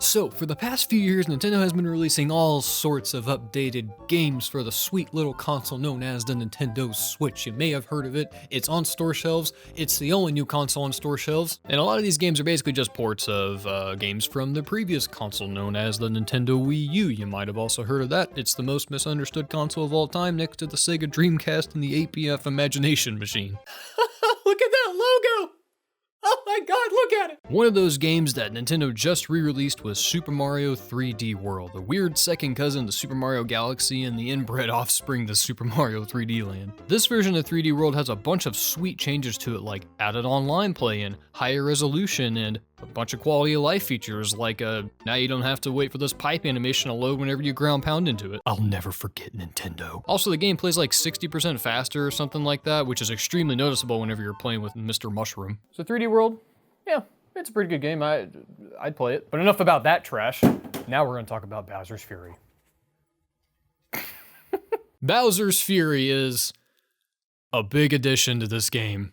So, for the past few years, Nintendo has been releasing all sorts of updated games for the sweet little console known as the Nintendo Switch. You may have heard of it. It's on store shelves. It's the only new console on store shelves. And a lot of these games are basically just ports of games from the previous console known as the Nintendo Wii U. You might have also heard of that. It's the most misunderstood console of all time next to the Sega Dreamcast and the APF Imagination Machine. Look at that logo! Oh my god, look at it! One of those games that Nintendo just re-released was Super Mario 3D World, the weird second cousin to Super Mario Galaxy and the inbred offspring to Super Mario 3D Land. This version of 3D World has a bunch of sweet changes to it, like added online play and higher resolution and a bunch of quality of life features, like now you don't have to wait for this pipe animation to load whenever you ground pound into it. I'll never forget Nintendo. Also, the game plays like 60% faster or something like that, which is extremely noticeable whenever you're playing with Mr. Mushroom. So 3D World, yeah, it's a pretty good game. I'd play it. But enough about that trash. Now we're gonna talk about Bowser's Fury. Bowser's Fury is a big addition to this game.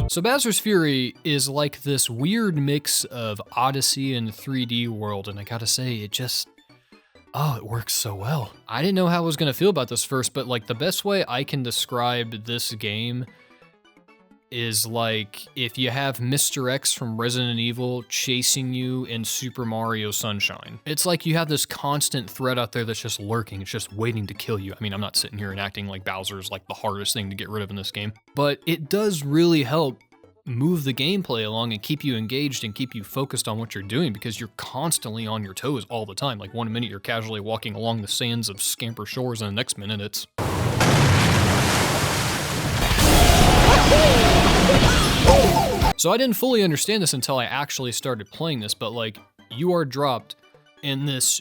So Bowser's Fury is like this weird mix of Odyssey and 3D World, and I gotta say, it works so well. I didn't know how I was gonna feel about this first, but like the best way I can describe this game is like if you have Mr. X from Resident Evil chasing you in Super Mario Sunshine. It's like you have this constant threat out there that's just lurking, it's just waiting to kill you. I mean, I'm not sitting here and acting like Bowser is like the hardest thing to get rid of in this game, but it does really help move the gameplay along and keep you engaged and keep you focused on what you're doing because you're constantly on your toes all the time. Like one minute you're casually walking along the sands of Scamper Shores and the next minute it's... So I didn't fully understand this until I actually started playing this, but like you are dropped in this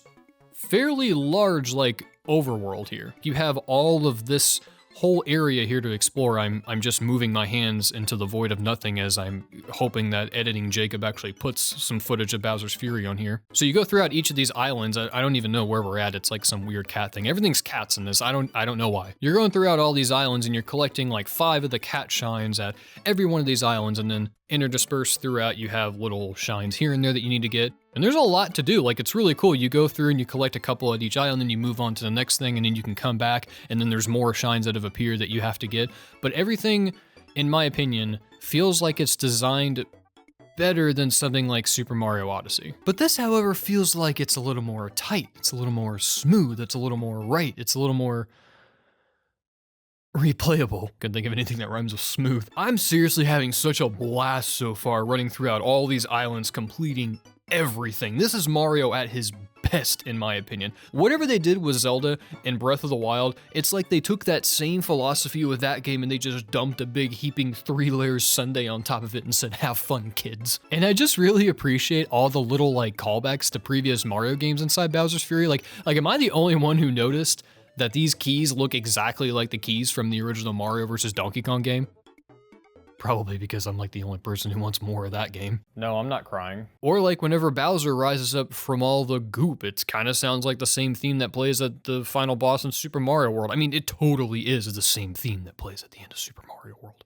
fairly large like overworld here. You have all of this whole area here to explore. I'm just moving my hands into the void of nothing as I'm hoping that editing Jacob actually puts some footage of Bowser's Fury on here. So you go throughout each of these islands. I don't even know where we're at. It's like some weird cat thing. Everything's cats in this. I don't know why. You're going throughout all these islands and you're collecting like 5 of the cat shines at every one of these islands, and then interdispersed throughout you have little shines here and there that you need to get. And there's a lot to do. Like, it's really cool. You go through and you collect a couple at each island, then you move on to the next thing, and then you can come back, and then there's more shines that have appeared that you have to get. But everything, in my opinion, feels like it's designed better than something like Super Mario Odyssey. But this, however, feels like it's a little more tight. It's a little more smooth. It's a little more right. It's a little more replayable. Couldn't think of anything that rhymes with smooth. I'm seriously having such a blast so far running throughout all these islands, completing everything. This is Mario at his best, in my opinion. Whatever they did with Zelda and Breath of the Wild, it's like they took that same philosophy with that game and they just dumped a big heaping 3 layers sundae on top of it and said, have fun, kids. And I just really appreciate all the little like callbacks to previous Mario games inside Bowser's Fury. Like am I the only one who noticed that these keys look exactly like the keys from the original Mario vs. Donkey Kong game? Probably because I'm like the only person who wants more of that game. No, I'm not crying. Or like whenever Bowser rises up from all the goop, it kind of sounds like the same theme that plays at the final boss in Super Mario World. I mean, it totally is the same theme that plays at the end of Super Mario World.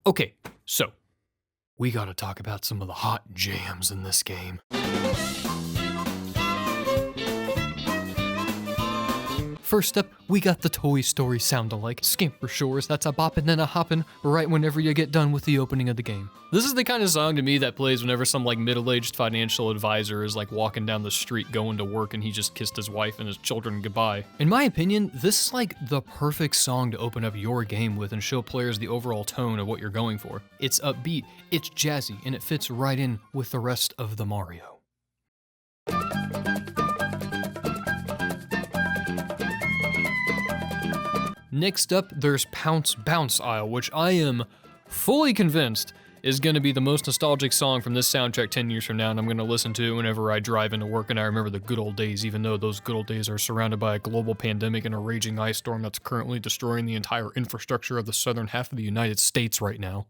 Okay, so we gotta talk about some of the hot jams in this game. First up, we got the Toy Story sound-alike, Scamper Shores, that's a boppin' and a hoppin' right whenever you get done with the opening of the game. This is the kind of song to me that plays whenever some like middle-aged financial advisor is like walking down the street going to work and he just kissed his wife and his children goodbye. In my opinion, this is like the perfect song to open up your game with and show players the overall tone of what you're going for. It's upbeat, it's jazzy, and it fits right in with the rest of the Mario. Next up, there's Pounce Bounce Isle, which I am fully convinced is going to be the most nostalgic song from this soundtrack 10 years from now, and I'm going to listen to it whenever I drive into work and I remember the good old days, even though those good old days are surrounded by a global pandemic and a raging ice storm that's currently destroying the entire infrastructure of the southern half of the United States right now.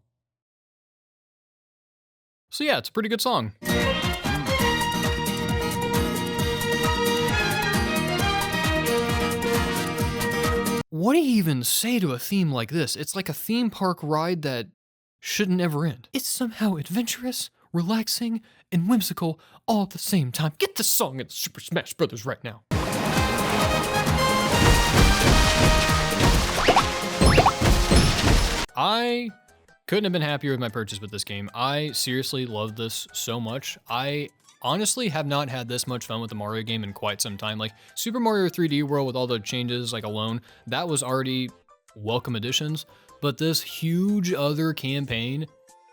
So yeah, it's a pretty good song. What do you even say to a theme like this? It's like a theme park ride that should never end. It's somehow adventurous, relaxing, and whimsical all at the same time. Get the song in Super Smash Bros. Right now. I couldn't have been happier with my purchase with this game. I seriously love this so much. I honestly have not had this much fun with the Mario game in quite some time. Like Super Mario 3D World with all the changes like alone, that was already welcome additions, but this huge other campaign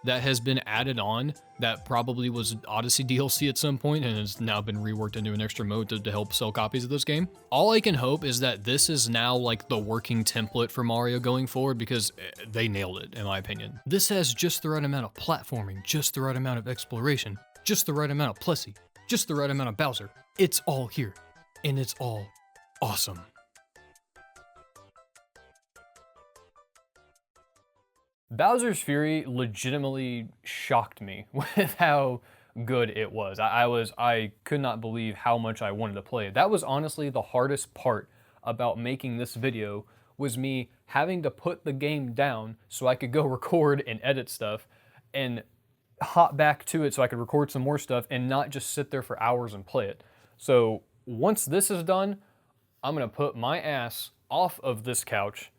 that has been added on that probably was Odyssey DLC at some point and has now been reworked into an extra mode to help sell copies of this game. All I can hope is that this is now like the working template for Mario going forward, because they nailed it in my opinion. This has just the right amount of platforming, just the right amount of exploration, just the right amount of Plessie, just the right amount of Bowser. It's all here, and it's all awesome. Bowser's Fury legitimately shocked me with how good it was. I could not believe how much I wanted to play it. That was honestly the hardest part about making this video, was me having to put the game down so I could go record and edit stuff and hop back to it so I could record some more stuff and not just sit there for hours and play it. So once this is done, I'm gonna put my ass off of this couch,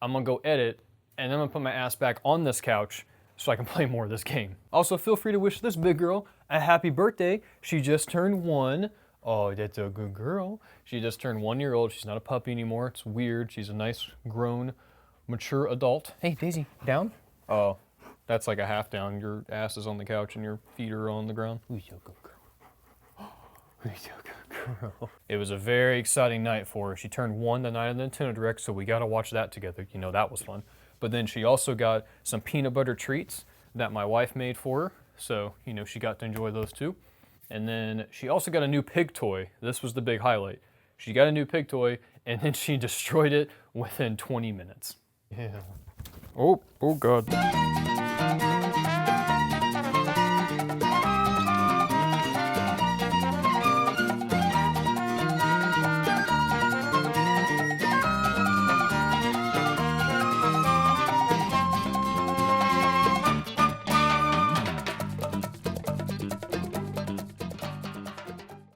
I'm gonna go edit, and then I'm gonna put my ass back on this couch so I can play more of this game. Also, feel free to wish this big girl a happy birthday. She just turned 1. Oh, that's a good girl. She just turned 1 year old. She's not a puppy anymore. It's weird. She's a nice, grown, mature adult. Hey, Daisy, down? Oh, that's like a half down. Your ass is on the couch and your feet are on the ground. Who's your good girl? Who's your good girl? It was a very exciting night for her. She turned 1 the night of the Nintendo Direct, so we got to watch that together. You know, that was fun. But then she also got some peanut butter treats that my wife made for her. So, you know, she got to enjoy those too. And then she also got a new pig toy. This was the big highlight. She got a new pig toy and then she destroyed it within 20 minutes. Yeah. Oh God.